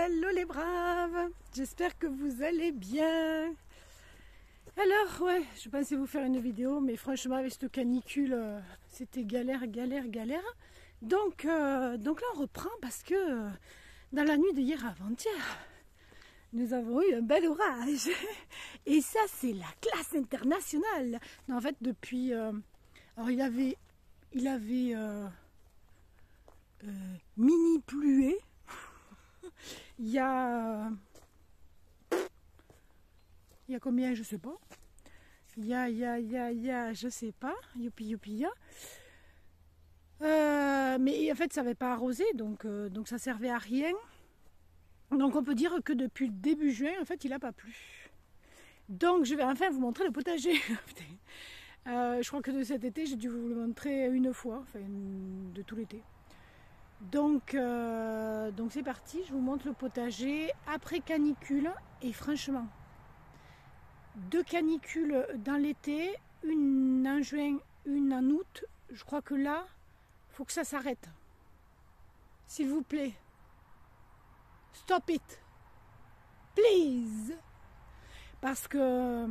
Allô les braves, j'espère que vous allez bien. Alors ouais, je pensais vous faire une vidéo, mais franchement avec cette canicule, c'était galère. Donc là on reprend parce que dans la nuit de hier à avant-hier, nous avons eu un bel orage. Et ça c'est la classe internationale. Non, en fait depuis, alors il avait mini plué. Il y a combien, je sais pas. Il y a, je sais pas. Youpi. Mais en fait, ça n'avait pas arrosé, donc ça servait à rien. Donc on peut dire que depuis le début juin, en fait, il n'a pas plu. Donc je vais enfin vous montrer le potager. Je crois que de cet été, j'ai dû vous le montrer une fois, enfin de tout l'été. Donc c'est parti, je vous montre le potager après canicule. Et franchement, 2 canicules dans l'été, une en juin, une en août. Je crois que là, il faut que ça s'arrête. S'il vous plaît. Stop it. Please. Parce que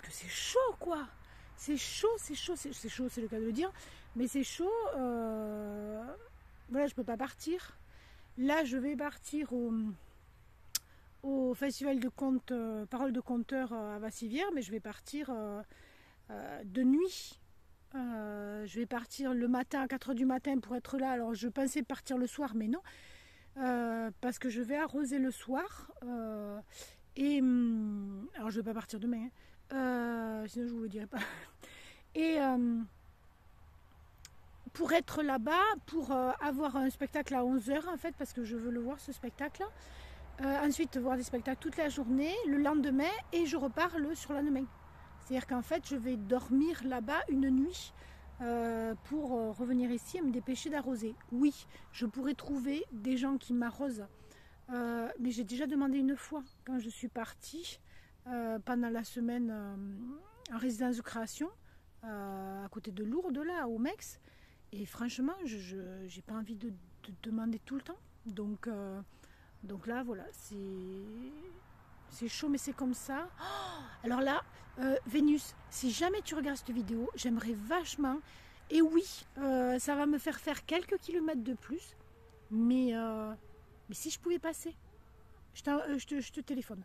c'est chaud quoi. C'est chaud, c'est le cas de le dire. Mais c'est chaud. Voilà, je peux pas partir. Là, je vais partir au festival de contes, Parole de conteur à Vassivière, mais je vais partir de nuit. Je vais partir le matin à 4 h du matin pour être là. Alors, je pensais partir le soir, mais non. Parce que je vais arroser le soir. Alors, je vais pas partir demain. Sinon, je vous le dirai pas. Et pour être là-bas, pour avoir un spectacle à 11 h en fait, parce que je veux le voir ce spectacle. Ensuite, voir des spectacles toute la journée, le lendemain, et je repars le surlendemain. C'est-à-dire qu'en fait, je vais dormir là-bas une nuit pour revenir ici et me dépêcher d'arroser. Oui, je pourrais trouver des gens qui m'arrosent, mais j'ai déjà demandé une fois quand je suis partie pendant la semaine en résidence de création à côté de Lourdes, là, au Mex. Et franchement, je n'ai pas envie de demander tout le temps. Donc là, voilà, c'est chaud, mais c'est comme ça. Oh, alors là, Vénus, si jamais tu regardes cette vidéo, j'aimerais vachement. Et oui, ça va me faire quelques kilomètres de plus. Mais si je pouvais passer, je te téléphone.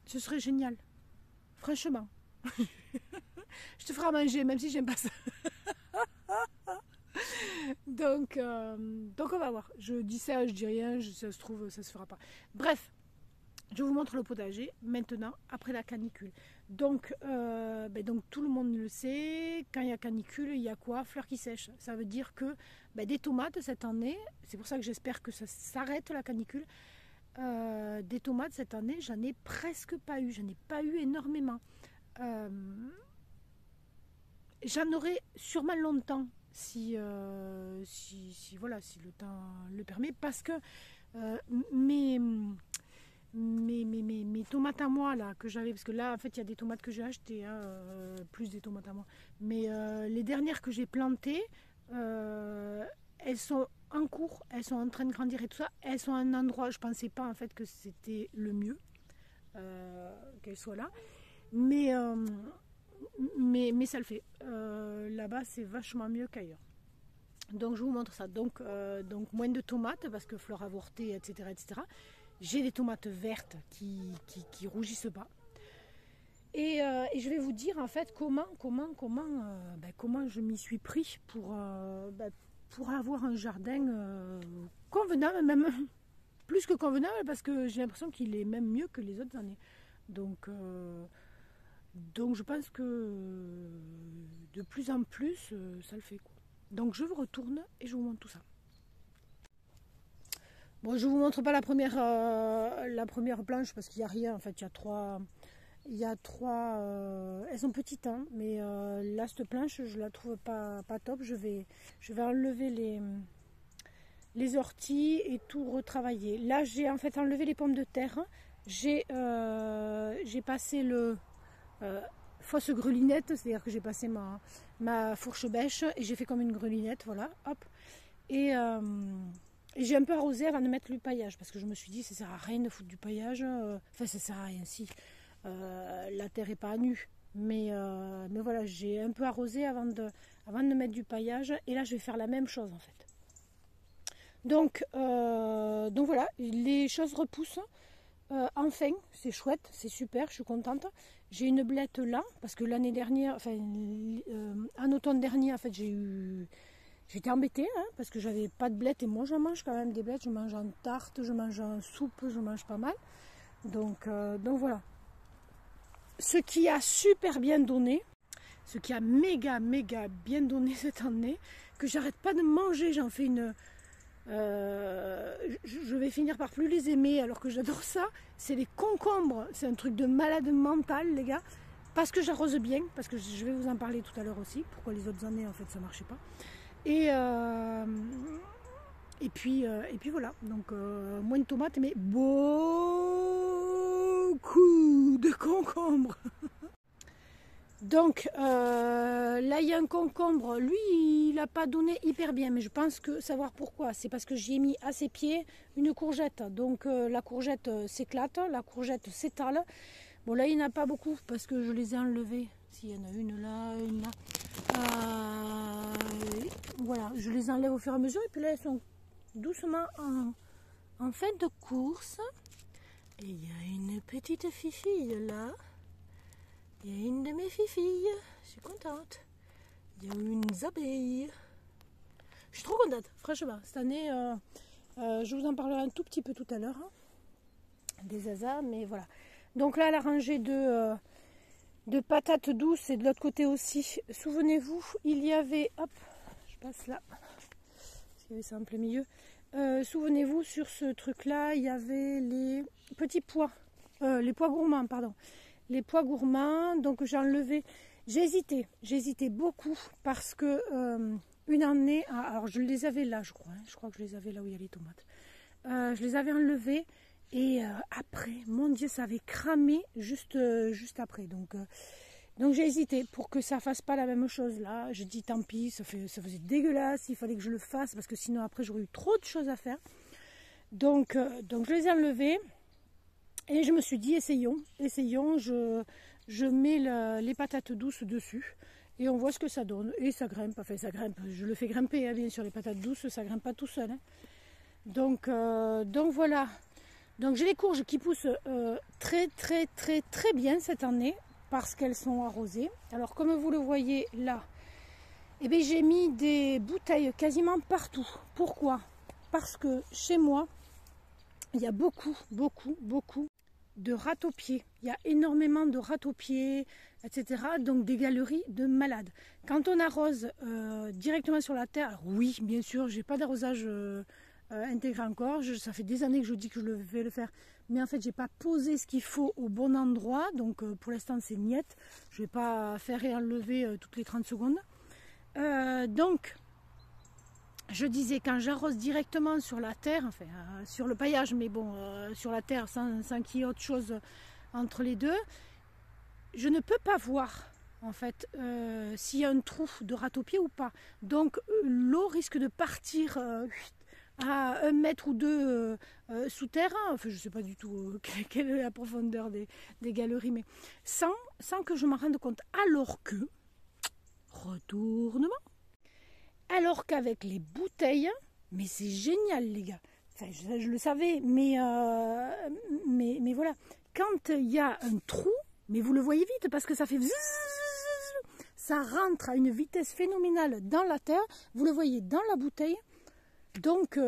Ce serait génial. Franchement. Je te ferai à manger, même si j'aime pas ça. Donc on va voir. Je dis ça, je dis rien, ça se trouve, ça se fera pas. Bref, je vous montre le potager maintenant, après la canicule. Donc tout le monde le sait, quand il y a canicule, il y a quoi? Fleurs qui sèchent. Ça veut dire que des tomates cette année, c'est pour ça que j'espère que ça s'arrête la canicule. Des tomates cette année, j'en ai presque pas eu. J'en ai pas eu énormément. J'en aurai sûrement longtemps si le temps le permet, parce que mes tomates à moi là que j'avais, parce que là en fait il y a des tomates que j'ai achetées, plus des tomates à moi, mais les dernières que j'ai plantées, elles sont en cours, elles sont en train de grandir et tout ça. Elles sont à un endroit, je pensais pas en fait que c'était le mieux qu'elles soient là, mais ça le fait. Là-bas, c'est vachement mieux qu'ailleurs. Donc, je vous montre ça. Donc moins de tomates parce que fleurs avortées, etc. J'ai des tomates vertes qui rougissent pas. Et je vais vous dire en fait comment je m'y suis pris pour avoir un jardin convenable, même plus que convenable, parce que j'ai l'impression qu'il est même mieux que les autres années. Donc je pense que de plus en plus, ça le fait quoi. Donc je vous retourne et je vous montre tout ça. Bon, je vous montre pas la première planche parce qu'il n'y a rien. En fait, il y a trois. Elles sont petites, hein, mais là cette planche, je la trouve pas top. Je vais enlever les orties et tout retravailler. Là, j'ai en fait enlevé les pommes de terre. J'ai passé le fausse grelinette, c'est-à-dire que j'ai passé ma fourche bêche et j'ai fait comme une grelinette, voilà, hop. Et j'ai un peu arrosé avant de mettre le paillage parce que je me suis dit ça sert à rien de foutre du paillage. Enfin ça sert à rien si la terre est pas à nu. Mais voilà, j'ai un peu arrosé avant de mettre du paillage. Et là je vais faire la même chose en fait. Donc voilà, les choses repoussent. Enfin, c'est chouette, c'est super, je suis contente. J'ai une blette là, parce que l'année dernière, enfin en automne dernier, en fait, j'étais embêtée, hein, parce que j'avais pas de blette. Et moi, j'en mange quand même des blettes. Je mange en tarte, je mange en soupe, je mange pas mal. Donc voilà. Ce qui a super bien donné, ce qui a méga bien donné cette année, que j'arrête pas de manger, j'en fais une... je vais finir par plus les aimer alors que j'adore ça, c'est les concombres. C'est un truc de malade mental les gars, parce que j'arrose bien, parce que je vais vous en parler tout à l'heure aussi, pourquoi les autres années en fait ça marchait pas. Et puis voilà, donc moins de tomates mais beaucoup de concombres. Donc là il y a un concombre, lui il n'a pas donné hyper bien, mais je pense que savoir pourquoi, c'est parce que j'ai mis à ses pieds une courgette, donc la courgette s'éclate, la courgette s'étale. Bon là il n'y en a pas beaucoup parce que je les ai enlevés, s'il y en a une là, une là, voilà, je les enlève au fur et à mesure et puis là elles sont doucement en fin de course. Et il y a une petite fifille là. Il y a une de mes filles, je suis contente. Il y a une abeille. Je suis trop contente, franchement. Cette année, je vous en parlerai un tout petit peu tout à l'heure. Hein, des hasards, mais voilà. Donc là, la rangée de patates douces et de l'autre côté aussi. Souvenez-vous, il y avait... Hop, je passe là. Il y avait ça en plein milieu. Souvenez-vous, sur ce truc-là, il y avait les petits pois. Les pois gourmands, pardon. Les pois gourmands, donc j'ai enlevé, j'ai hésité beaucoup parce que une année, alors je les avais là je crois que je les avais là où il y a les tomates, je les avais enlevés et après, mon Dieu ça avait cramé juste après, donc j'ai hésité pour que ça fasse pas la même chose là, je dis tant pis, ça faisait dégueulasse, il fallait que je le fasse parce que sinon après j'aurais eu trop de choses à faire, donc je les ai enlevés. Et je me suis dit, essayons, je mets les patates douces dessus et on voit ce que ça donne. Et ça grimpe, enfin ça grimpe, je le fais grimper, hein, bien sûr, les patates douces, ça grimpe pas tout seul. Hein. Donc voilà, donc j'ai les courges qui poussent très bien cette année parce qu'elles sont arrosées. Alors comme vous le voyez là, eh bien, j'ai mis des bouteilles quasiment partout. Pourquoi? Parce que chez moi, il y a beaucoup de rats-aux-pieds. Il y a énormément de rats-aux-pieds, etc. Donc des galeries de malades. Quand on arrose directement sur la terre, alors oui, bien sûr, j'ai pas d'arrosage intégré encore. Ça fait des années que je dis que je vais le faire. Mais en fait, j'ai pas posé ce qu'il faut au bon endroit. Donc pour l'instant, c'est niette. Je vais pas faire et enlever toutes les 30 secondes. Donc, je disais, quand j'arrose directement sur la terre, enfin sur le paillage, mais bon, sur la terre sans qu'il y ait autre chose entre les deux, je ne peux pas voir en fait s'il y a un trou de râteau-pied ou pas. Donc l'eau risque de partir à 1 mètre ou 2 sous terre, hein. Enfin je ne sais pas du tout quelle est la profondeur des galeries, mais sans que je m'en rende compte. Alors que, retournement. Alors qu'avec les bouteilles, mais c'est génial les gars, enfin je le savais, mais voilà, quand il y a un trou, mais vous le voyez vite parce que ça fait ça rentre à une vitesse phénoménale dans la terre, vous le voyez dans la bouteille, donc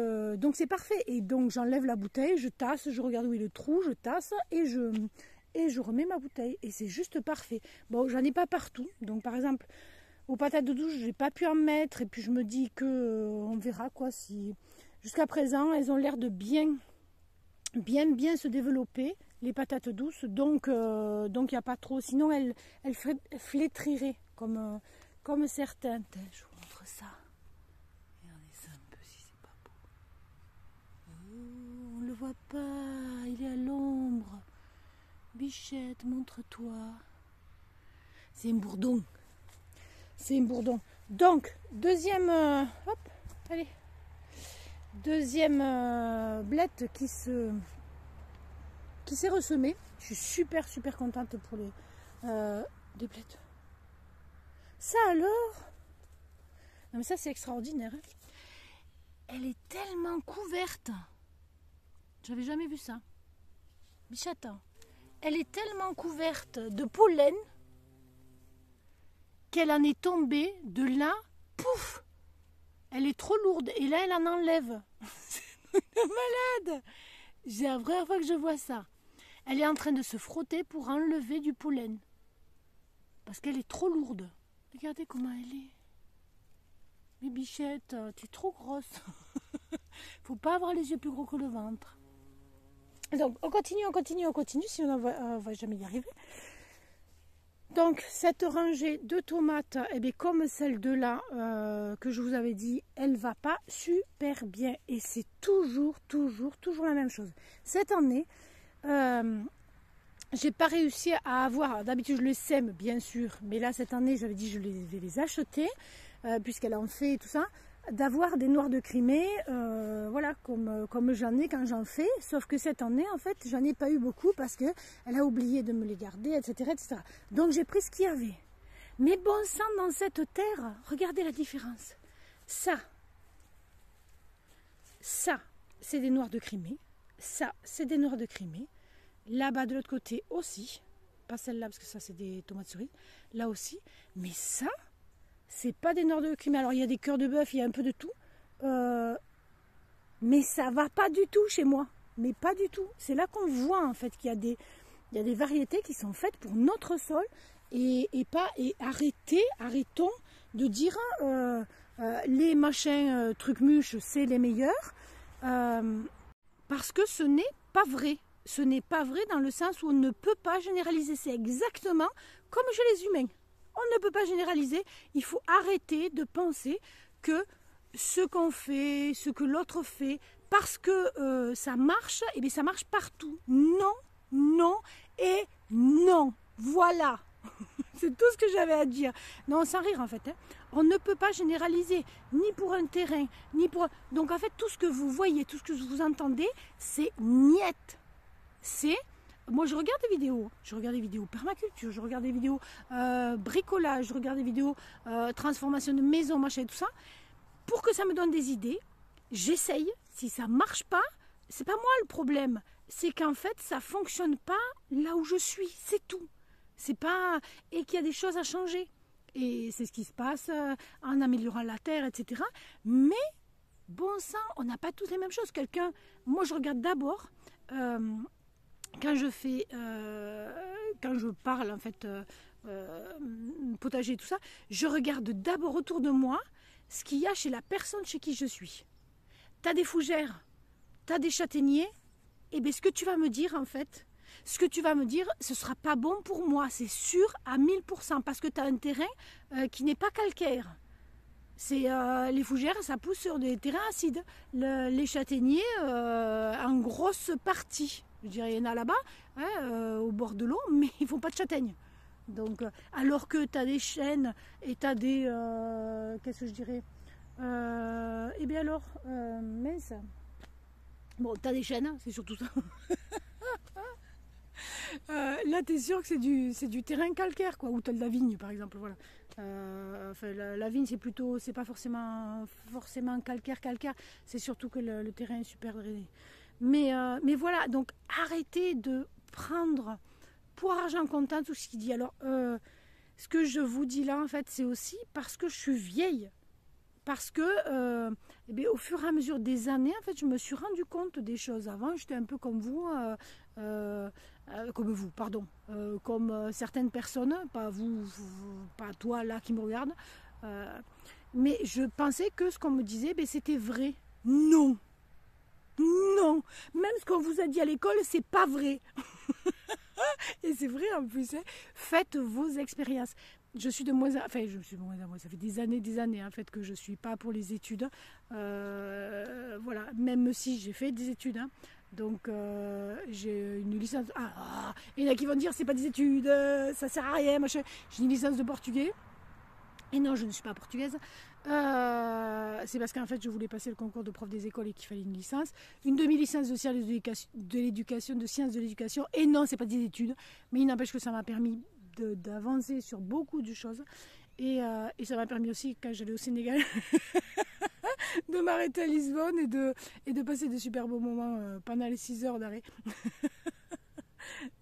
c'est parfait. Et donc j'enlève la bouteille, je tasse, je regarde où est le trou, je tasse et je remets ma bouteille et c'est juste parfait. Bon, j'en ai pas partout, donc par exemple aux patates de douce, je n'ai pas pu en mettre et puis je me dis que on verra quoi. Si jusqu'à présent, elles ont l'air de bien se développer, les patates douces. Donc il n'y a pas trop. Sinon, elles flétriraient comme certains. Je vous montre ça. Regardez ça un peu si c'est pas beau. Oh, on le voit pas. Il est à l'ombre. Bichette, montre-toi. C'est un bourdon. C'est un bourdon. Donc, deuxième... hop, allez. Deuxième blette qui s'est ressemée. Je suis super contente pour les des blettes. Ça alors, non mais ça c'est extraordinaire. Hein. Elle est tellement couverte. J'avais jamais vu ça. Bichette. Elle est tellement couverte de pollen qu'elle en est tombée de là, pouf. Elle est trop lourde et là elle en enlève. C'est malade. C'est la première fois que je vois ça. Elle est en train de se frotter pour enlever du pollen. Parce qu'elle est trop lourde. Regardez comment elle est. Mais Bichette, tu es trop grosse. Faut pas avoir les yeux plus gros que le ventre. Donc on continue, sinon on va jamais y arriver. Donc cette rangée de tomates, eh bien, comme celle de là que je vous avais dit, elle va pas super bien. Et c'est toujours la même chose. Cette année, j'ai pas réussi à avoir, d'habitude je les sème bien sûr, mais là cette année j'avais dit je vais les acheter, puisqu'elle en fait et tout ça, d'avoir des noirs de Crimée, voilà, comme j'en ai quand j'en fais, sauf que cette année en fait j'en ai pas eu beaucoup parce qu'elle a oublié de me les garder, etc. Donc j'ai pris ce qu'il y avait. Mais bon sang, dans cette terre, regardez la différence. Ça c'est des noirs de Crimée, ça c'est des noirs de Crimée. Là-bas, de l'autre côté aussi. Pas celle-là, parce que ça, c'est des tomates cerises. Là aussi. Mais ça, c'est pas des noirs de Crimée. Alors, il y a des cœurs de bœuf, il y a un peu de tout. Mais ça va pas du tout chez moi. Mais pas du tout. C'est là qu'on voit, en fait, qu'il y a des variétés qui sont faites pour notre sol. Et arrêtons de dire les machins trucs mûches, c'est les meilleurs. Parce que ce n'est pas vrai. Ce n'est pas vrai dans le sens où on ne peut pas généraliser. C'est exactement comme chez les humains. On ne peut pas généraliser. Il faut arrêter de penser que ce qu'on fait, ce que l'autre fait, parce que ça marche, et bien ça marche partout. Non, non et non. Voilà. C'est tout ce que j'avais à dire. Non, sans rire en fait. Hein. On ne peut pas généraliser, ni pour un terrain, ni pour... Donc en fait, tout ce que vous voyez, tout ce que vous entendez, c'est niette. C'est, moi je regarde des vidéos permaculture, je regarde des vidéos bricolage, je regarde des vidéos transformation de maison, machin et tout ça, pour que ça me donne des idées. J'essaye, si ça marche pas, c'est pas moi le problème, c'est qu'en fait ça fonctionne pas là où je suis, c'est tout. C'est pas, et qu'il y a des choses à changer. Et c'est ce qui se passe en améliorant la terre, etc. Mais bon sang, on n'a pas tous les mêmes choses. Moi je regarde d'abord. Quand je parle en fait potager tout ça, je regarde d'abord autour de moi ce qu'il y a chez la personne chez qui je suis. T'as des fougères, t'as des châtaigniers, et bien ce que tu vas me dire en fait, ce sera pas bon pour moi, c'est sûr à 1000%, parce que tu as un terrain qui n'est pas calcaire. Les fougères, ça pousse sur des terrains acides. Les châtaigniers, en grosse partie. Je dirais, il y en a là-bas, hein, au bord de l'eau, mais ils ne font pas de châtaignes. Donc, alors que tu as des chênes et tu as des... qu'est-ce que je dirais eh bien alors, mince. Bon, tu as des chênes, c'est surtout ça. Là, tu es sûr que c'est du terrain calcaire, quoi, ou tu as de la vigne, par exemple. Voilà. Enfin, la vigne, c'est pas forcément calcaire. C'est surtout que le terrain est super drainé. Mais voilà, donc arrêtez de prendre pour argent comptant tout ce qu'il dit. Alors, ce que je vous dis là, en fait, c'est aussi parce que je suis vieille. Parce que, eh bien, au fur et à mesure des années, en fait, je me suis rendu compte des choses. Avant, j'étais un peu comme vous, comme certaines personnes, pas vous, pas toi là qui me regarde. Mais je pensais que ce qu'on me disait, ben, c'était vrai. Non, non, même ce qu'on vous a dit à l'école, c'est pas vrai. Et c'est vrai en plus, hein. Faites vos expériences. Je suis de moins en moins, ça fait des années en fait que je suis pas pour les études. Voilà, même si j'ai fait des études. Hein. Donc j'ai une licence. Il y en a qui vont dire c'est pas des études, ça sert à rien, machin. J'ai une licence de portugais. Et non, je ne suis pas portugaise. C'est parce qu'en fait je voulais passer le concours de prof des écoles et qu'il fallait une licence, une demi-licence de sciences de l'éducation, de sciences de l'éducation, et non, c'est pas des études, mais il n'empêche que ça m'a permis d'avancer sur beaucoup de choses, et ça m'a permis aussi, quand j'allais au Sénégal, de m'arrêter à Lisbonne et de passer de super beaux moments pendant les 6 heures d'arrêt.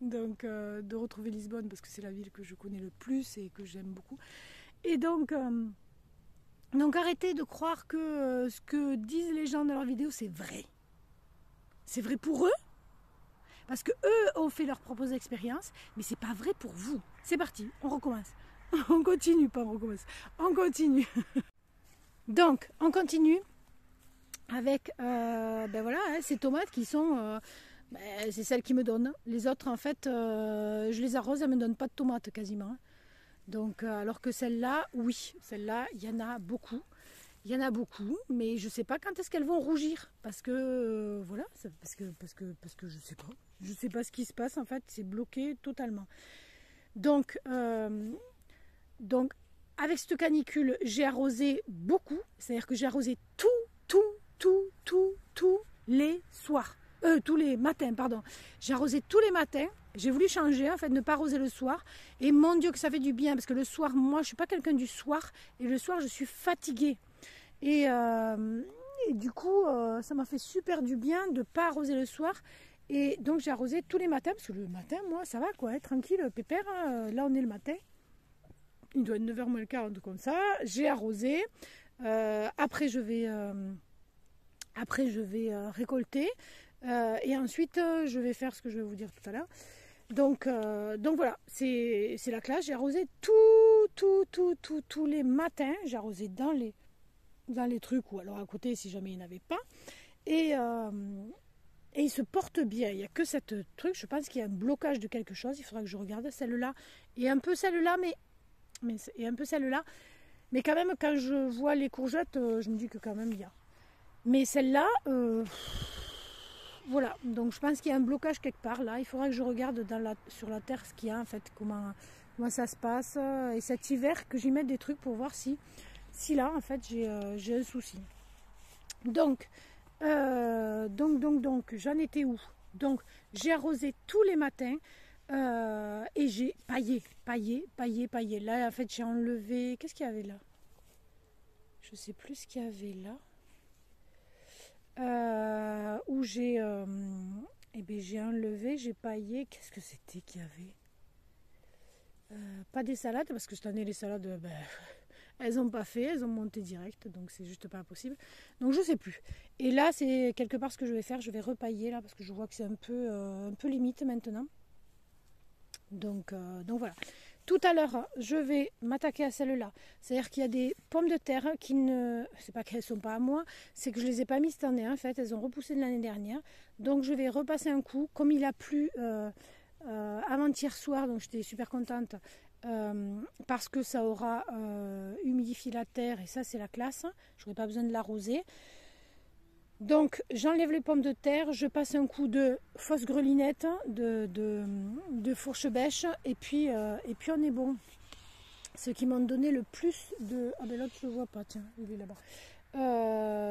Donc de retrouver Lisbonne parce que c'est la ville que je connais le plus et que j'aime beaucoup. Et donc arrêtez de croire que ce que disent les gens dans leurs vidéos c'est vrai. C'est vrai pour eux, parce que eux ont fait leurs propres expériences, mais c'est pas vrai pour vous. C'est parti, on recommence. On continue, pas on recommence. On continue. Donc, on continue avec ben voilà, hein, ces tomates qui sont... c'est celles qui me donnent. Les autres, en fait, je les arrose, elles ne me donnent pas de tomates quasiment. Donc, alors que celles-là, oui, celles-là, il y en a beaucoup. Il y en a beaucoup, mais je ne sais pas quand est-ce qu'elles vont rougir. Parce que, voilà, parce que je ne sais pas. Je ne sais pas ce qui se passe, en fait, c'est bloqué totalement. Donc avec cette canicule, j'ai arrosé beaucoup. C'est-à-dire que j'ai arrosé tous les soirs. Tous les matins, pardon. J'ai arrosé tous les matins. J'ai voulu changer, en fait, ne pas arroser le soir. Et mon Dieu que ça fait du bien, parce que le soir, moi, je ne suis pas quelqu'un du soir. Et le soir, je suis fatiguée. Et du coup, ça m'a fait super du bien de ne pas arroser le soir. Et donc, j'ai arrosé tous les matins, parce que le matin, moi, ça va, quoi, hein, tranquille, pépère. Hein, là, on est le matin. Il doit être 9h moins le quart, comme ça. J'ai arrosé. Après, je vais récolter. Et ensuite, je vais faire ce que je vais vous dire tout à l'heure. Donc voilà, c'est la classe. J'ai arrosé tous les matins. J'ai arrosé dans les trucs ou alors à côté si jamais il n'y en avait pas. Et il se porte bien. Il n'y a que cette truc. Je pense qu'il y a un blocage de quelque chose. Il faudra que je regarde celle-là. Et un peu celle-là, et un peu celle-là. Mais quand même, quand je vois les courgettes, je me dis que quand même il y a. Mais celle-là, voilà. Donc je pense qu'il y a un blocage quelque part là. Il faudra que je regarde sur la terre ce qu'il y a en fait, comment ça se passe. Et cet hiver, que j'y mette des trucs pour voir si là en fait j'ai un souci. Donc, j'en étais où? Donc j'ai arrosé tous les matins. Et j'ai paillé. Là, en fait, j'ai enlevé... Qu'est-ce qu'il y avait là? Je sais plus ce qu'il y avait là. Où j'ai... j'ai enlevé, j'ai paillé. Qu'est-ce que c'était qu'il y avait? Pas des salades, parce que cette année, les salades, elles n'ont pas fait. Elles ont monté direct, donc c'est juste pas possible. Donc, je sais plus. Et là, c'est quelque part ce que je vais faire. Je vais repailler, là, parce que je vois que c'est un peu limite maintenant. Donc voilà. Tout à l'heure, je vais m'attaquer à celle-là. C'est-à-dire qu'il y a des pommes de terre qui ne... C'est pas qu'elles ne sont pas à moi, c'est que je ne les ai pas mises cette année. En fait, elles ont repoussé de l'année dernière. Donc je vais repasser un coup. Comme il a plu avant-hier soir, donc j'étais super contente. Parce que ça aura humidifié la terre. Et ça, c'est la classe. Je n'aurai pas besoin de l'arroser. Donc j'enlève les pommes de terre, je passe un coup de fausse grelinette, de fourche bêche et puis on est bon. Ce qui m'a donné le plus de... Ah ben l'autre je le vois pas, tiens, il est là-bas.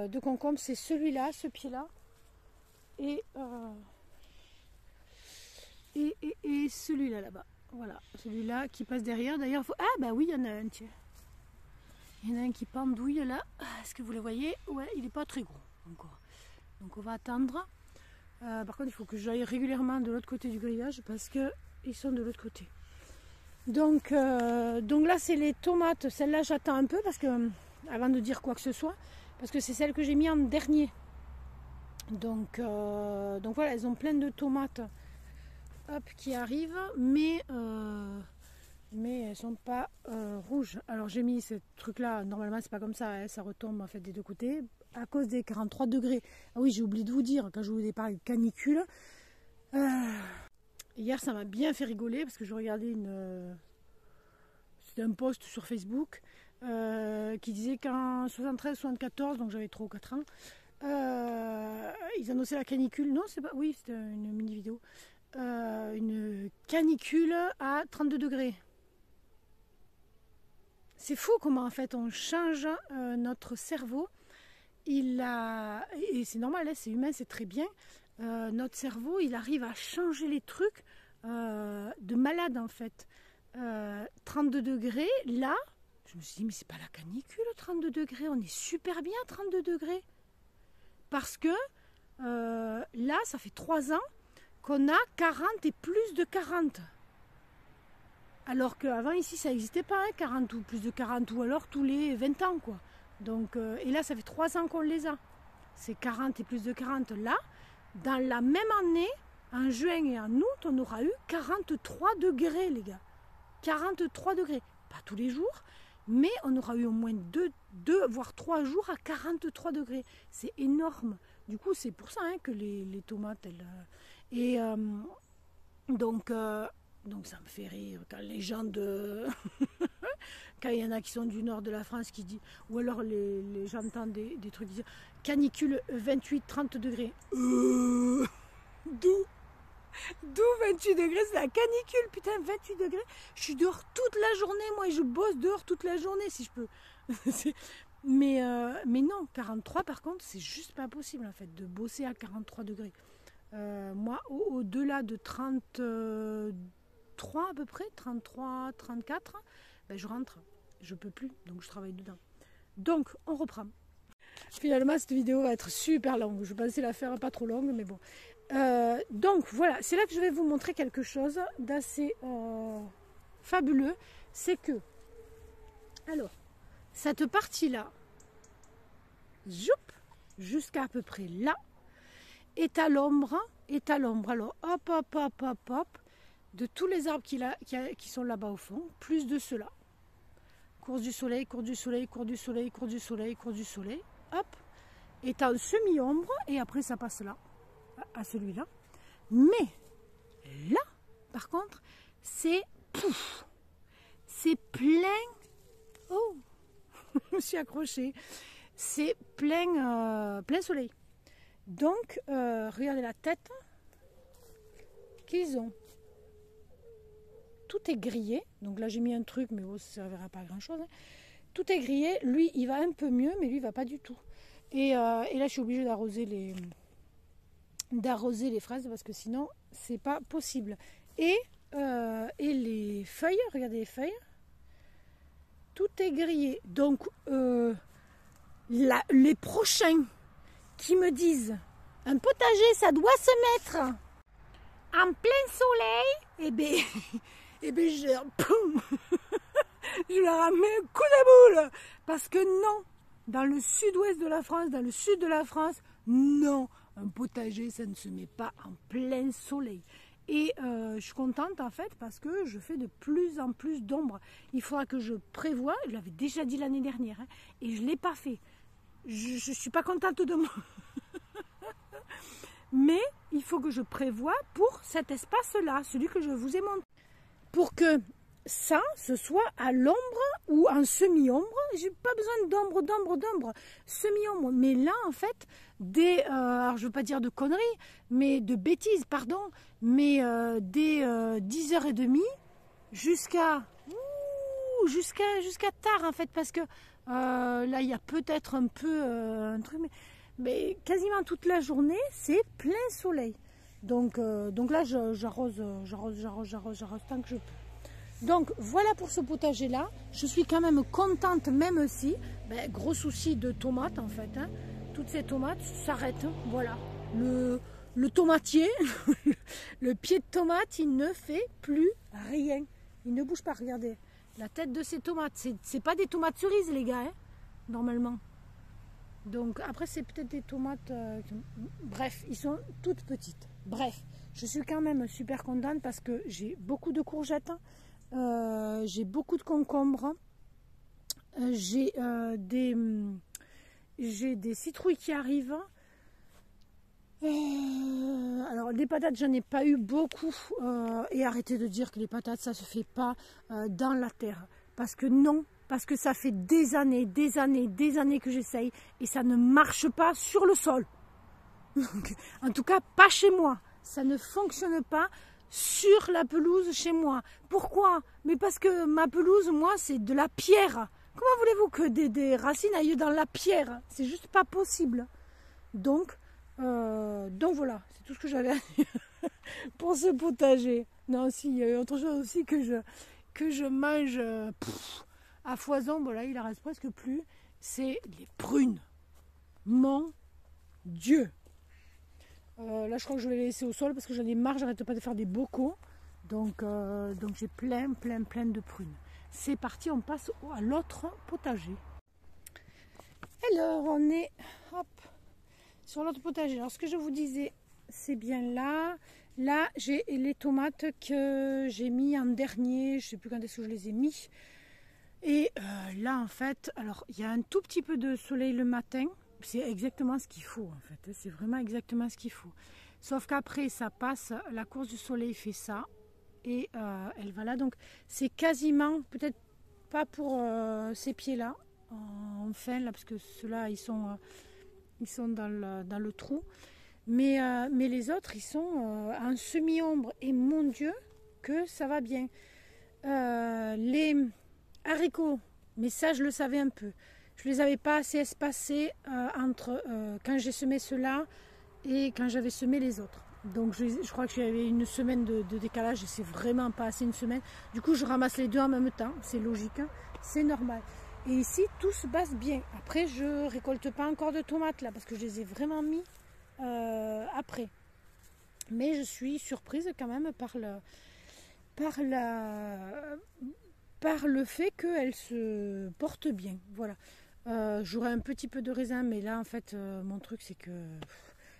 De concombre, c'est celui-là, ce pied-là. Et celui-là là-bas. Voilà, celui-là qui passe derrière. D'ailleurs, faut... Ah bah oui, il y en a un, tiens. Il y en a un qui pendouille là. Est-ce que vous le voyez? Ouais, il n'est pas très gros. Encore. Donc on va attendre. Par contre, il faut que j'aille régulièrement de l'autre côté du grillage parce qu'ils sont de l'autre côté. Donc là, c'est les tomates. Celle-là, j'attends un peu parce que avant de dire quoi que ce soit, parce que c'est celle que j'ai mis en dernier. Donc voilà, elles ont plein de tomates qui arrivent, mais elles sont pas rouges. Alors j'ai mis ce truc-là. Normalement, c'est pas comme ça. Hein, ça retombe en fait des deux côtés. À cause des 43 degrés. Ah oui, j'ai oublié de vous dire, quand je vous ai parlé de canicule, hier ça m'a bien fait rigoler parce que je regardais c'était un post sur Facebook qui disait qu'en 73-74, donc j'avais 3 ou 4 ans, ils annonçaient la canicule. Non, c'est pas. Oui, c'était une mini vidéo. Une canicule à 32 degrés. c'est fou comment en fait on change notre cerveau. Et c'est normal, hein, c'est humain, c'est très bien. Notre cerveau, il arrive à changer les trucs de malade en fait. 32 degrés, là, je me suis dit, mais c'est pas la canicule 32 degrés, on est super bien à 32 degrés. Parce que là, ça fait 3 ans qu'on a 40 et plus de 40. Alors qu'avant ici, ça n'existait pas, hein, 40 ou plus de 40, ou alors tous les 20 ans, quoi. Donc, et là, ça fait 3 ans qu'on les a. C'est 40 et plus de 40. Là, dans la même année, en juin et en août, on aura eu 43 degrés, les gars. 43 degrés. Pas tous les jours, mais on aura eu au moins 2 voire 3 jours à 43 degrés. C'est énorme. Du coup, c'est pour ça hein, que les tomates, donc ça me fait rire quand les gens de... quand il y en a qui sont du nord de la France qui disent... Ou alors j'entends des trucs qui disent canicule 28-30 degrés. D'où 28 degrés, c'est la canicule, putain, 28 degrés. Je suis dehors toute la journée, moi, et je bosse dehors toute la journée, si je peux. mais non, 43, par contre, c'est juste pas possible, en fait, de bosser à 43 degrés. Moi, au-delà de 33 à peu près, 33, 34, ben, je rentre. Je peux plus, donc je travaille dedans. Donc, on reprend. Finalement, cette vidéo va être super longue. Je pensais la faire pas trop longue, mais bon. Donc voilà, c'est là que je vais vous montrer quelque chose d'assez fabuleux. C'est que, alors, cette partie-là, jusqu'à à peu près là, est à l'ombre. Alors, hop, hop, hop, hop, hop, de tous les arbres qui sont là-bas au fond, plus de ceux-là. Course du soleil, course du soleil, course du soleil, course du soleil, course du soleil, hop, est en semi-ombre, et après ça passe là. À celui-là, mais là par contre c'est plein, oh je me suis accrochée, c'est plein soleil. Donc regardez la tête qu'ils ont, tout est grillé. Donc là j'ai mis un truc mais bon, ça ne servira pas à grand chose hein. Tout est grillé, lui il va un peu mieux mais lui il va pas du tout, et là je suis obligée d'arroser les fraises parce que sinon c'est pas possible. Et les feuilles, regardez les feuilles, tout est grillé. Donc les prochains qui me disent un potager ça doit se mettre en plein soleil, et ben je leur amène un coup de boule, parce que non, dans le sud-ouest de la France, dans le sud de la France, non, un potager, ça ne se met pas en plein soleil. Et je suis contente en fait parce que je fais de plus en plus d'ombre. Il faudra que je prévoie, je l'avais déjà dit l'année dernière, hein, et je ne l'ai pas fait. Je ne suis pas contente de moi. Mais il faut que je prévoie pour cet espace-là, celui que je vous ai montré. Pour que ça, ce soit à l'ombre ou en semi-ombre. J'ai pas besoin d'ombre, semi-ombre. Mais là, en fait, alors je veux pas dire de conneries, mais de bêtises, pardon, mais dès 10h30 jusqu'à tard, en fait, parce que là, il y a peut-être un peu un truc, mais quasiment toute la journée, c'est plein soleil. Donc là, j'arrose tant que je peux. Donc voilà pour ce potager là, je suis quand même contente, même si, gros souci de tomates en fait, hein. Toutes ces tomates s'arrêtent, hein. Voilà, le tomatier, le pied de tomate, il ne fait plus rien, il ne bouge pas, regardez, la tête de ces tomates, c'est pas des tomates cerises les gars, hein, normalement. Donc après c'est peut-être des tomates, bref, ils sont toutes petites, bref, je suis quand même super contente parce que j'ai beaucoup de courgettes, j'ai beaucoup de concombres, j'ai des citrouilles qui arrivent, alors les patates j'en ai pas eu beaucoup, et arrêtez de dire que les patates ça se fait pas dans la terre, parce que non, parce que ça fait des années que j'essaye et ça ne marche pas sur le sol. En tout cas pas chez moi, ça ne fonctionne pas. sur la pelouse chez moi. Pourquoi? Mais parce que ma pelouse, moi, c'est de la pierre. Comment voulez-vous que des racines aillent dans la pierre? C'est juste pas possible. Donc voilà, c'est tout ce que j'avais à dire pour ce potager. Non, si, il y a eu autre chose aussi que je mange à foison. Bon là, il en reste presque plus. C'est les prunes. Mon Dieu! Là, je crois que je vais les laisser au sol parce que j'en ai marre, j'arrête pas de faire des bocaux. Donc j'ai plein de prunes. C'est parti, on passe à l'autre potager. Alors, on est sur l'autre potager. Alors, ce que je vous disais, c'est bien là. Là, j'ai les tomates que j'ai mis en dernier. Je ne sais plus quand est-ce que je les ai mis. Et là, en fait, alors, il y a un tout petit peu de soleil le matin. C'est exactement ce qu'il faut, en fait. C'est vraiment exactement ce qu'il faut. Sauf qu'après, ça passe, la course du soleil fait ça. Et elle va là. Donc, c'est quasiment, peut-être pas pour ces pieds-là, enfin, là, parce que ceux-là, ils sont dans le trou. Mais les autres, ils sont en semi-ombre. Et mon Dieu, que ça va bien. Les haricots, mais ça, je le savais un peu. Je ne les avais pas assez espacés entre quand j'ai semé ceux-là et quand j'avais semé les autres. Donc je crois que j'avais une semaine de décalage et c'est vraiment pas assez une semaine. Du coup, je ramasse les deux en même temps. C'est logique, hein, c'est normal. Et ici, tout se passe bien. Après, je récolte pas encore de tomates là parce que je les ai vraiment mis après. Mais je suis surprise quand même par le fait qu'elles se portent bien. Voilà. J'aurais un petit peu de raisin, mais là en fait mon truc c'est que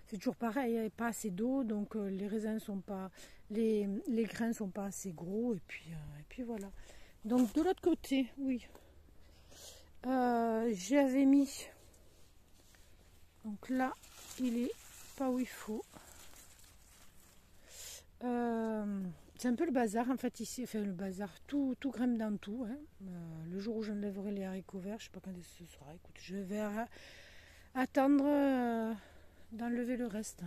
c'est toujours pareil, il n'y a pas assez d'eau, donc les raisins sont pas, les grains sont pas assez gros, et puis voilà. Donc de l'autre côté, oui, j'avais mis, donc là il est pas où il faut. C'est un peu le bazar en fait ici, enfin le bazar, tout grimpe dans tout. Hein. Le jour où j'enlèverai les haricots verts, je sais pas quand ce sera, écoute, je vais attendre d'enlever le reste.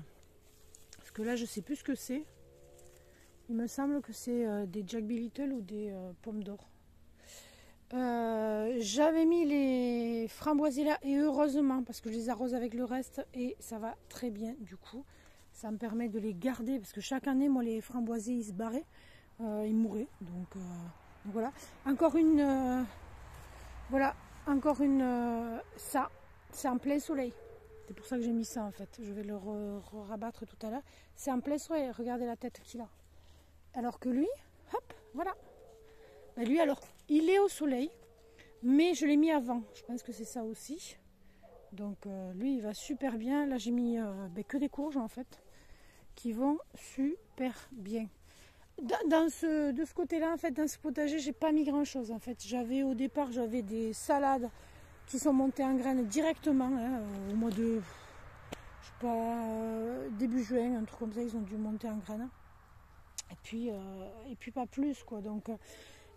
Parce que là je sais plus ce que c'est. Il me semble que c'est des Jack B. Little ou des pommes d'or. J'avais mis les framboisiers là et heureusement parce que je les arrose avec le reste et ça va très bien du coup. Ça me permet de les garder parce que chaque année, moi, les framboisiers, ils se barraient, ils mouraient. Donc voilà. Encore une, voilà, encore une, ça, c'est en plein soleil. C'est pour ça que j'ai mis ça en fait. Je vais le rabattre tout à l'heure. C'est en plein soleil. Regardez la tête qu'il a. Alors que lui, hop, voilà. Ben lui, alors, il est au soleil, mais je l'ai mis avant. Je pense que c'est ça aussi. Donc lui, il va super bien. Là, j'ai mis que des courges en fait. Qui vont super bien. De ce côté-là, en fait, dans ce potager, j'ai pas mis grand-chose. En fait, au départ, j'avais des salades qui sont montées en graines directement hein, au mois de, je sais pas, début juin, un truc comme ça, ils ont dû monter en graines. Et puis pas plus quoi. Donc,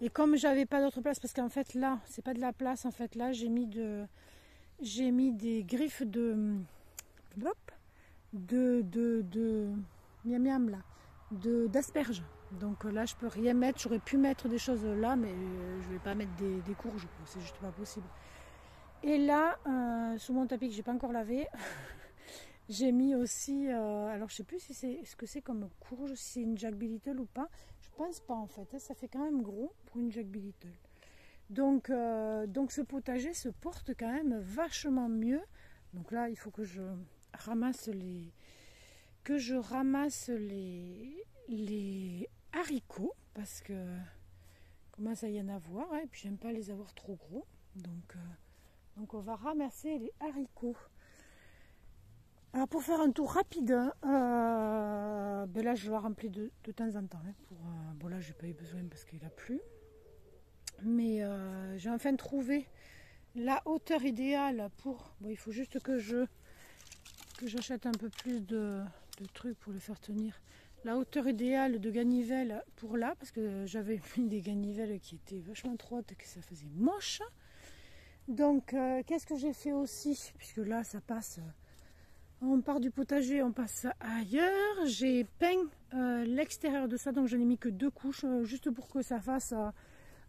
et comme j'avais pas d'autre place, parce qu'en fait là, c'est pas de la place. En fait là, j'ai mis des griffes miam miam là, d'asperges. Donc là je peux rien mettre, j'aurais pu mettre des choses là, mais je vais pas mettre des courges, c'est juste pas possible. Et là, sous mon tapis que j'ai pas encore lavé, j'ai mis aussi, alors je sais plus si c'est ce que c'est comme courge, si c'est une Jack B. Little ou pas. Je pense pas en fait, ça fait quand même gros pour une Jack B. Little. Donc ce potager se porte quand même vachement mieux. Donc là il faut que je ramasse les haricots parce que commence à y en avoir hein, et puis j'aime pas les avoir trop gros donc on va ramasser les haricots. Alors pour faire un tour rapide ben là je la remplis de temps en temps hein, bon là j'ai pas eu besoin parce qu'il a plu mais j'ai enfin trouvé la hauteur idéale pour il faut juste que j'achète un peu plus de trucs pour le faire tenir. La hauteur idéale de ganivelle pour là, parce que j'avais mis des ganivelles qui étaient vachement trop hautes et que ça faisait moche. Donc qu'est-ce que j'ai fait aussi, puisque là ça passe On part du potager, on passe ailleurs. J'ai peint l'extérieur de ça, donc je n'ai mis que 2 couches, juste pour que ça fasse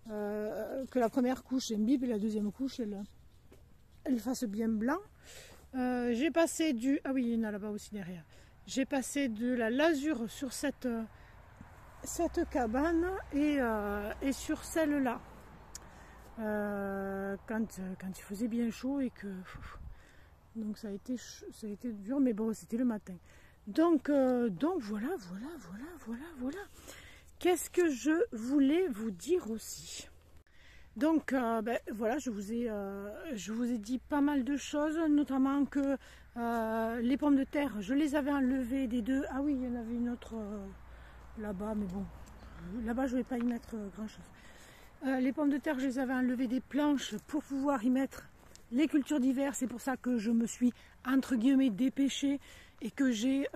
que la première couche imbibe et la deuxième couche elle fasse bien blanc. J'ai passé du... Ah oui, il y en a là-bas aussi derrière. J'ai passé de la lasure sur cette cabane et sur celle-là. Quand il faisait bien chaud et que... Donc ça a été dur, mais bon, c'était le matin. Donc voilà. Qu'est-ce que je voulais vous dire aussi? Donc voilà, je vous ai dit pas mal de choses, notamment que les pommes de terre, je les avais enlevées des 2. Ah oui, il y en avait une autre là-bas, mais bon, là-bas je ne vais pas y mettre grand-chose. Les pommes de terre, je les avais enlevées des planches pour pouvoir y mettre les cultures d'hiver. C'est pour ça que je me suis entre guillemets dépêchée et que j'ai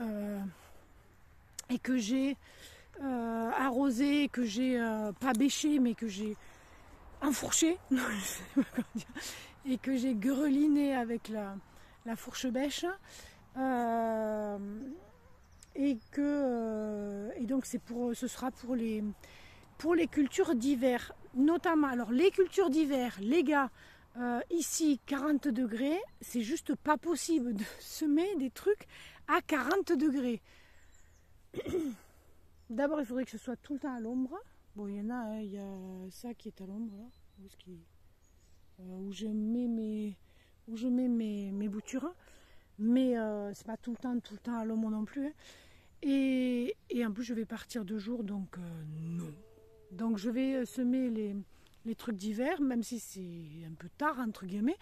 arrosé, que j'ai pas bêché, mais que j'ai enfourché et que j'ai greliné avec la fourche bêche et donc ce sera pour les cultures d'hiver notamment. Alors les cultures d'hiver, les gars, ici 40 degrés, c'est juste pas possible de semer des trucs à 40 degrés. D'abord il faudrait que ce soit tout le temps à l'ombre. Bon, il y en a, hein, il y a ça qui est à l'ombre là, où je mets mes boutures, mais c'est pas tout le temps à l'ombre non plus, hein. Et en plus je vais partir 2 jours, donc non. Donc je vais semer les trucs d'hiver, même si c'est un peu tard entre guillemets.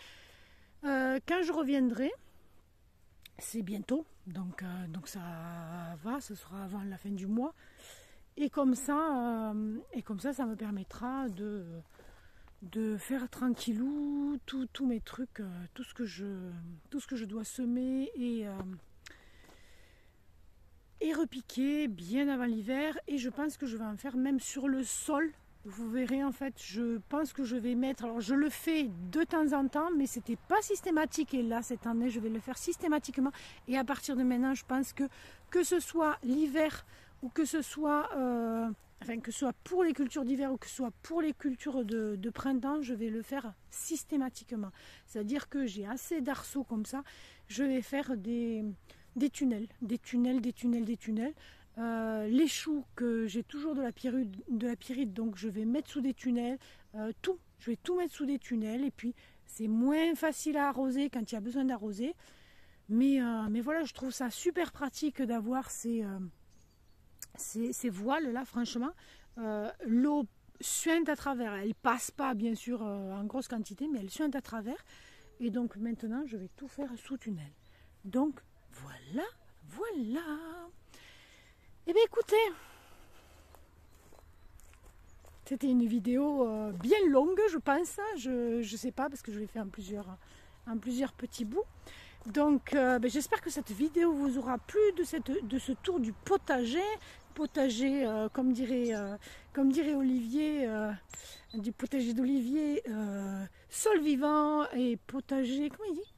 Quand je reviendrai, c'est bientôt, donc ça va, ce sera avant la fin du mois. Et comme ça, ça me permettra de faire tranquillou tous mes trucs, tout ce que je dois semer et repiquer bien avant l'hiver. Et je pense que je vais en faire même sur le sol. Vous verrez, en fait, je pense que je vais mettre... Alors je le fais de temps en temps, mais c'était pas systématique. Et là, cette année, je vais le faire systématiquement. Et à partir de maintenant, je pense que ce soit l'hiver ou que ce soit pour les cultures d'hiver ou que ce soit pour les cultures de printemps, je vais le faire systématiquement. C'est-à-dire que j'ai assez d'arceaux comme ça, je vais faire des tunnels. Les choux, que j'ai toujours de la pyrite, donc je vais mettre sous des tunnels, je vais tout mettre sous des tunnels, et puis c'est moins facile à arroser quand il y a besoin d'arroser. Mais voilà, je trouve ça super pratique d'avoir ces voiles là, franchement. L'eau suinte à travers, elle passe pas bien sûr en grosse quantité, mais elle suinte à travers. Et donc maintenant je vais tout faire sous tunnel. Donc voilà. Et bien écoutez, c'était une vidéo bien longue, je pense. Je sais pas, parce que je l'ai fait en plusieurs petits bouts. Donc j'espère que cette vidéo vous aura plu de ce tour du potager. Comme dirait Olivier, du potager d'Olivier, sol vivant et potager, comment il dit,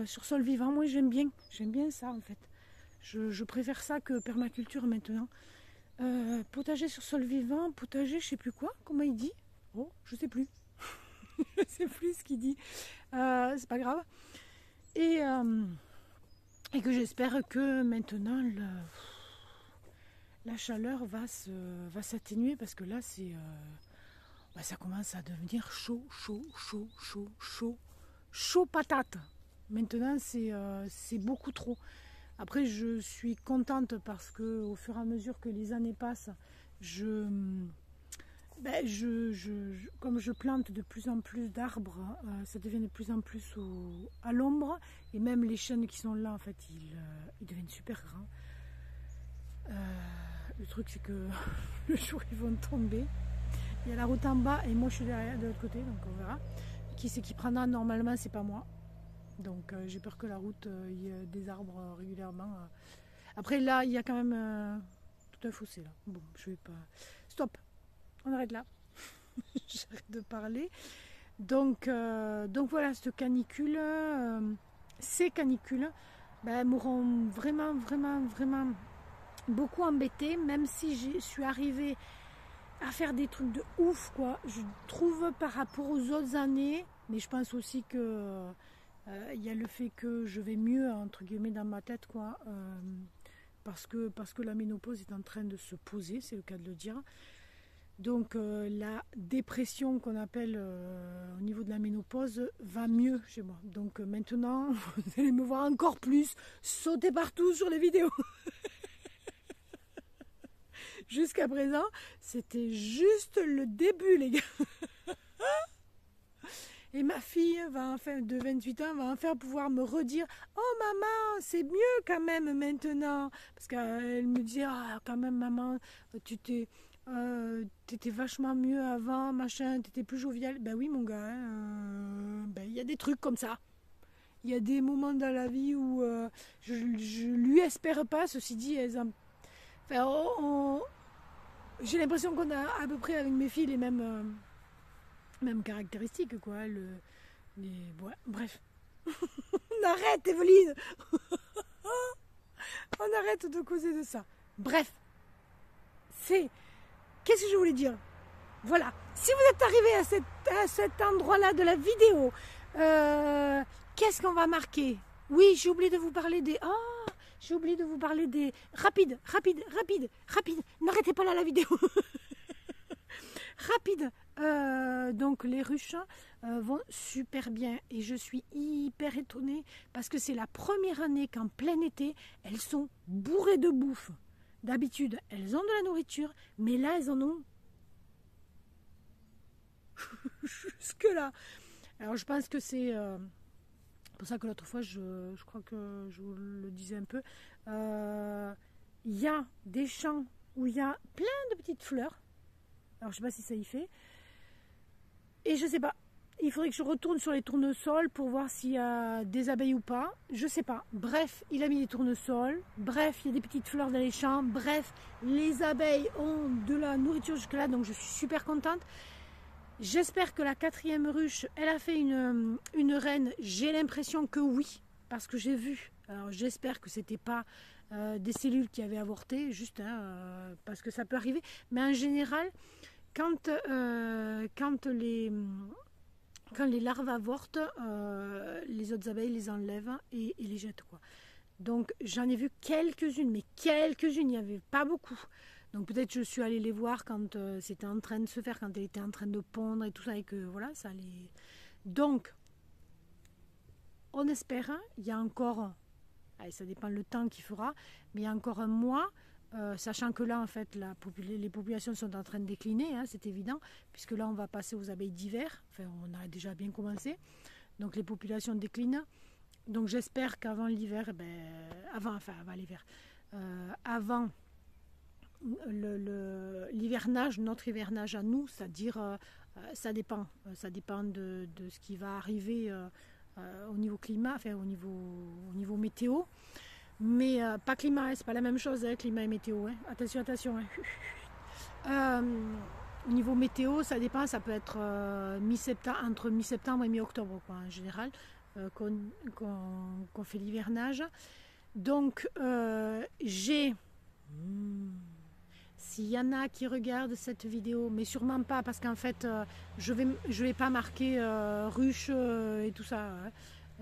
sur sol vivant. Moi j'aime bien ça en fait. Je préfère ça que permaculture maintenant. Potager sur sol vivant, potager je sais plus quoi, comment il dit. Oh, je sais plus. Je sais plus ce qu'il dit. C'est pas grave. Et que j'espère que maintenant la chaleur va s'atténuer, parce que là c'est ça commence à devenir chaud patate. Maintenant c'est beaucoup trop. Après je suis contente parce que au fur et à mesure que les années passent, comme je plante de plus en plus d'arbres, ça devient de plus en plus à l'ombre, et même les chênes qui sont là en fait ils deviennent super grands. Le truc c'est que le jour ils vont tomber, il y a la route en bas et moi je suis derrière de l'autre côté, donc on verra qui c'est qui prendra. Normalement c'est pas moi, donc j'ai peur que la route il y ait des arbres régulièrement. Après là il y a quand même tout un fossé là. Bon, je vais pas, stop, on arrête là. J'arrête de parler. Donc voilà, cette canicule, ces canicules ben, m'auront vraiment, vraiment, vraiment beaucoup embêté, même si je suis arrivée à faire des trucs de ouf, quoi. Je trouve par rapport aux autres années, mais je pense aussi que il y a le fait que je vais mieux, entre guillemets, dans ma tête, quoi. Parce que la ménopause est en train de se poser, c'est le cas de le dire. Donc la dépression qu'on appelle au niveau de la ménopause va mieux chez moi. Donc maintenant, vous allez me voir encore plus sauter partout sur les vidéos. Jusqu'à présent, c'était juste le début, les gars. Et ma fille de 28 ans va enfin pouvoir me redire « Oh maman, c'est mieux quand même maintenant !» Parce qu'elle me dit « Ah, quand même maman, t'étais vachement mieux avant, machin, t'étais plus jovial. » Ben oui mon gars, ben, y a des trucs comme ça. Il y a des moments dans la vie où je lui espère pas, ceci dit, enfin, j'ai l'impression qu'on a à peu près avec mes filles les mêmes caractéristiques, quoi. Ouais, bref. On arrête, Evelyne. On arrête de causer de ça. Bref. Qu'est-ce que je voulais dire? Voilà. Si vous êtes arrivé à cet endroit-là de la vidéo, qu'est-ce qu'on va marquer? Oui, j'ai oublié de vous parler des... Oh, j'ai oublié de vous parler des... Rapide. N'arrêtez pas là la vidéo. Rapide. Donc les ruches vont super bien et je suis hyper étonnée parce que c'est la première année qu'en plein été, elles sont bourrées de bouffe. D'habitude, elles ont de la nourriture, mais là, elles en ont jusque là. Alors je pense que c'est pour ça que l'autre fois, je crois que je vous le disais un peu, il y a des champs où il y a plein de petites fleurs. Alors je sais pas si ça y fait. Et je sais pas. Il faudrait que je retourne sur les tournesols pour voir s'il y a des abeilles ou pas. Je sais pas. Bref, il a mis des tournesols. Bref, il y a des petites fleurs dans les champs. Bref, les abeilles ont de la nourriture jusque-là. Donc je suis super contente. J'espère que la 4e ruche, elle a fait une reine. J'ai l'impression que oui. Parce que j'ai vu. Alors j'espère que c'était pas des cellules qui avaient avorté. Juste parce que ça peut arriver. Mais en général, quand les larves avortent, les autres abeilles les enlèvent et les jettent, quoi. Donc j'en ai vu quelques-unes, mais quelques-unes, il n'y avait pas beaucoup. Donc peut-être je suis allée les voir quand c'était en train de se faire, quand elle était en train de pondre et tout ça, et que voilà, ça allait. Donc, on espère, hein, il y a encore, allez, ça dépend le temps qu'il fera, mais il y a encore un mois. Sachant que là, en fait, les populations sont en train de décliner, hein, c'est évident, puisque là, on va passer aux abeilles d'hiver. Enfin, on a déjà bien commencé. Donc, les populations déclinent. Donc, j'espère qu'avant l'hiver, avant l'hiver, avant l'hivernage, notre hivernage à nous, c'est-à-dire, ça dépend de ce qui va arriver au niveau climat, enfin, au niveau météo. Mais pas climat, c'est pas la même chose, hein, climat et météo. Hein. Attention. Hein. Au niveau météo, ça dépend, ça peut être entre mi-septembre et mi-octobre, quoi, en général, qu'on fait l'hivernage. Donc, s'il y en a qui regardent cette vidéo, mais sûrement pas, parce qu'en fait, je vais pas marquer ruche et tout ça. Hein.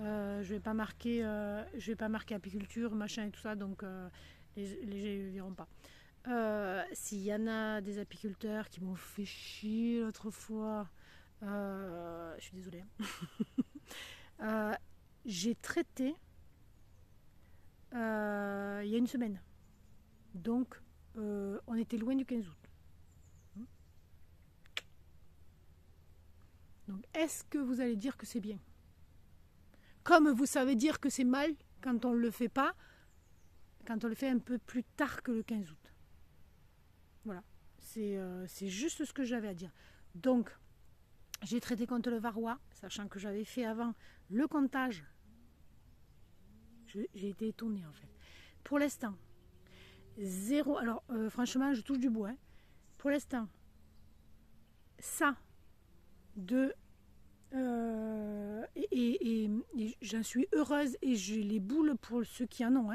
Je vais pas marquer apiculture, machin et tout ça, donc les gens ne verront pas. S'il y en a des apiculteurs qui m'ont fait chier l'autre fois, je suis désolée. J'ai traité il y a une semaine. Donc on était loin du 15 août. Donc est-ce que vous allez dire que c'est bien? Comme vous savez dire que c'est mal quand on ne le fait pas, quand on le fait un peu plus tard que le 15 août. Voilà, c'est juste ce que j'avais à dire. Donc, j'ai traité contre le varroa, sachant que j'avais fait avant le comptage. J'ai été étonnée en fait. Pour l'instant, 0. Alors, franchement, je touche du bois. Hein. Pour l'instant, ça, de Et j'en suis heureuse et j'ai les boules pour ceux qui en ont.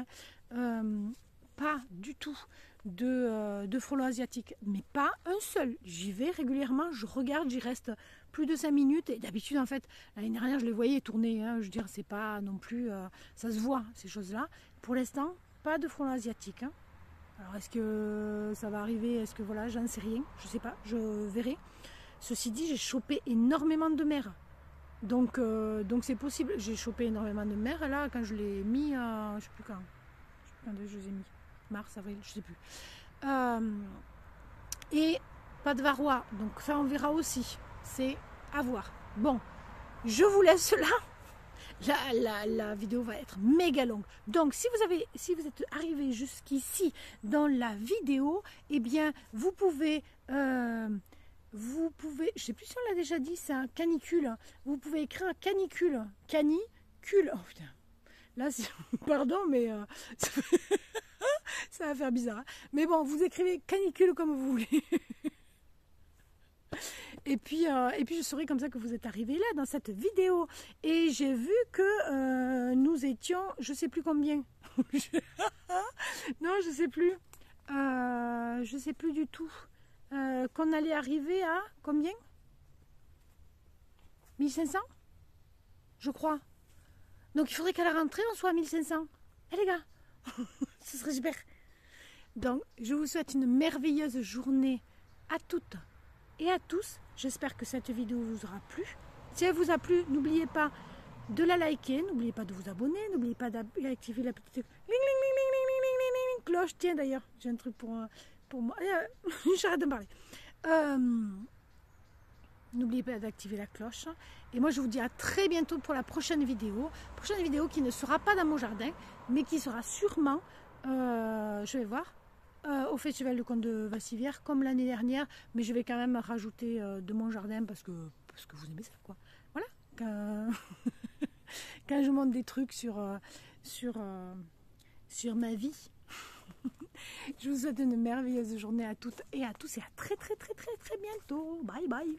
Pas du tout de frelons asiatiques, mais pas un seul. J'y vais régulièrement, je regarde, j'y reste plus de 5 minutes. Et d'habitude, en fait, l'année dernière, je les voyais tourner. Je veux dire, c'est pas non plus. Ça se voit, ces choses-là. Pour l'instant, pas de frelons asiatiques. Alors, est-ce que ça va arriver? Est-ce que voilà, j'en sais rien. Je sais pas, je verrai. Ceci dit, j'ai chopé énormément de mer. Donc c'est possible. J'ai chopé énormément de mer là quand je l'ai mis, je sais plus quand je les ai mis. Mars, avril, je sais plus. Et pas de varroa. Donc ça on verra aussi. C'est à voir. Bon, je vous laisse là. La vidéo va être méga longue. Donc si vous êtes arrivé jusqu'ici dans la vidéo, eh bien vous pouvez, je ne sais plus si on l'a déjà dit, c'est un canicule. Vous pouvez écrire un canicule. Canicule. Oh putain. Là, pardon, mais ça va faire bizarre. Hein. Mais bon, vous écrivez canicule comme vous voulez. Et puis je saurai comme ça que vous êtes arrivés là dans cette vidéo. Et j'ai vu que nous étions, je sais plus combien. Non, je sais plus. Je sais plus du tout. Qu'on allait arriver à combien? 1500? Je crois. Donc il faudrait qu'à la rentrée on soit à 1500. Eh les gars, ce serait super. Donc je vous souhaite une merveilleuse journée à toutes et à tous. J'espère que cette vidéo vous aura plu. Si elle vous a plu, n'oubliez pas de la liker, n'oubliez pas de vous abonner, n'oubliez pas d'activer la petite cloche. Tiens d'ailleurs, j'ai un truc pour moi. J'arrête de me parler. N'oubliez pas d'activer la cloche. Et moi, je vous dis à très bientôt pour la prochaine vidéo. Prochaine vidéo qui ne sera pas dans mon jardin, mais qui sera sûrement, je vais voir, au Festival de Contes de Vassivière, comme l'année dernière. Mais je vais quand même rajouter de mon jardin parce que vous aimez ça, quoi. Voilà. Quand je monte des trucs sur ma vie. Je vous souhaite une merveilleuse journée à toutes et à tous et à très très très très très bientôt. Bye bye.